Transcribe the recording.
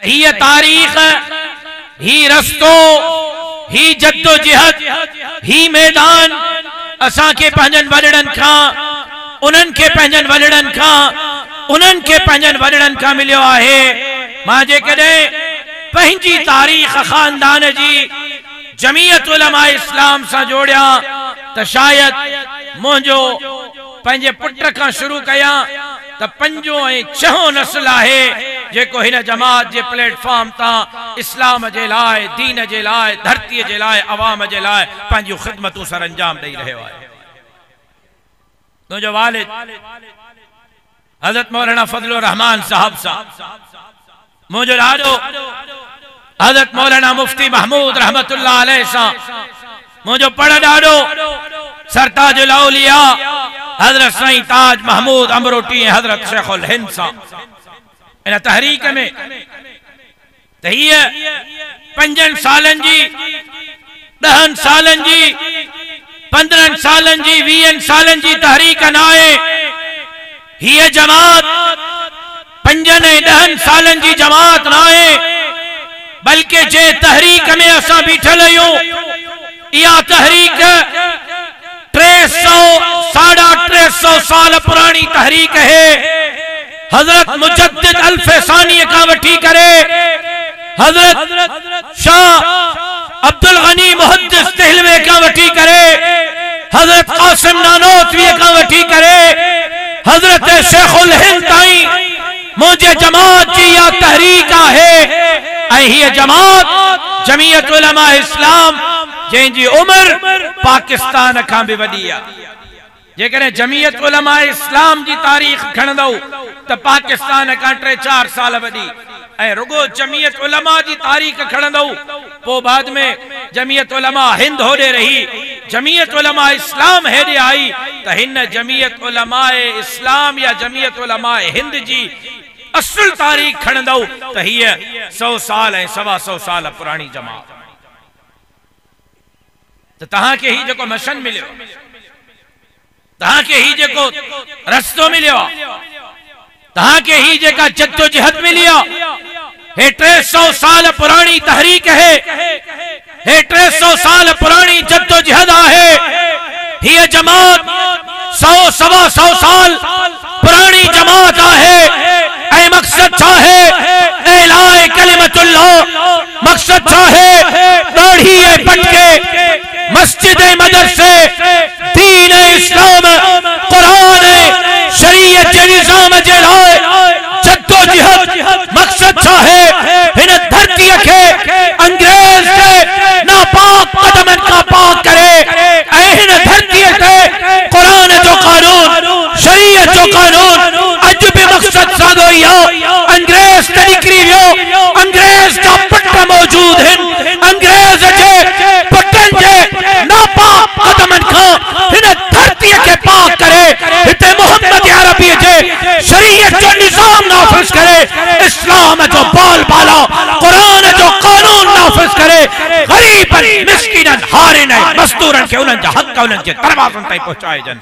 ही तारीख, ही रस्तो, ही जद्दोजहद, ही मैदान असा के पंहिंजनि वॾड़नि खां, उन्हनि खे पंहिंजनि वॾड़नि खां, उन्हनि खे पंहिंजनि वॾड़नि खां मिलियो आहे। मां जेकॾहिं पंहिंजी तारीख़ खानदान जी जमीयत उलमा इस्लाम सां जोड़िया त शायद मुंहिंजो पंहिंजे पुट खां शुरू कयां त पंजो ऐं छहों नस्ल आहे जेको हिन जमात जे प्लेटफॉर्म तां इस्लाम जे लाइ, दीन जे लाइ, धरतीअ जे लाइ, अवाम जे लाइ पंहिंजूं ख़िदमतूं सर अंजाम ॾेई रहियो आहे। मुंहिंजो वालिद हज़रत मौलाना फज़लुर रहमान साहब सां, मुंहिंजो ॾाॾो हज़रत मौलाना मुफ्ती महमूद रहमतुल्लाह अलैह सां, मुंहिंजो पड़ ॾाॾो सरताजुल औलिया हज़रत साईं ताज महमूद अमरोटी ऐं हज़रत शेखुल हिंद सां इन तहरीक में त हीअ 5 सालनि जी, 10 सालनि जी, 15 सालनि जी, 20 सालनि जी तहरीक न आहे। हीअ जमात 5 ऐं 10 सालनि जी जमात न आहे, बल्कि जे तहरीक में असां बीठल आहियूं इहा तहरीक 300-350 साल पुरानी तहरीक है। हजरत मुजद्दिद अल्फसानी का वठी करे हजरत शाह अब्दुल गनी मुहद्दिस देहलवी का वठी करे हजरत कासिम नानोतवी का वठी करे हजरत शेखुल हिंद ताईं मुझे जमात जी या तहरीक है। ये जमात जमीयत उलमा इस्लाम जैसी उम्र पाकिस्तान का भी वडी है। जेकॾहिं जमीयत उलमा इस्लाम की तारीख खणंदव तो पाकिस्तान का 3-4 साल वडी ऐं रुगो जमीयत उलमा की तारीख खणंदव पोइ बाद में जमीयत उलमा हिंद होॾे रही, जमीयत उलमा इस्लाम हेॾे आई त हिन जमीयत उलमा इस्लाम या जमीयत उलमा हिंद जी असुल तारीख खणंदव त हीअ 100 साल ऐं 125 साल पुरानी जमात। तो तव्हांखे ही जेको मशन मिलियो, तव्हांखे ही जेको रस्तो मिलियो, तव्हांखे ही जेका जद्दोजहद मिली है 300 साल पुरानी तहरीक है, 300 साल पुरानी जद्दोजहद है। ये जमात 100-125 साल पुरानी जमात है। ऐ मकसद छा है? एलाए कलिमतुल्लाह। मकसद छा है? दाढ़ी पटके मस्जिद मदरसे दीन इस्लाम कुरान शरीयत के निजाम जे लाए जद्दोजहद। मकसद छा है? इन धरती के अंग्रेज के नापाक कदमन का पाक करे इन धरती के कुरान जो कानून शरीयत जो कानून अज भी मकसद सादो या अंग्रेज ते निकरी वियो। अंग्रेज का पट मौजूद है, अंग्रेज के पटन के नापाक कदमन का इन धरती के पाक करे इते मोहम्मद अरबी के शरीयत जो निजाम नाफिज करे, इस्लाम जो बाल बाला कुरान जो कानून नाफिज करे, गरीबन मिस्किनन हारिन मजदूरन के उन्हनि जा हक उन्हनि जे दरवाज़नि ताईं पहुंचाए जन।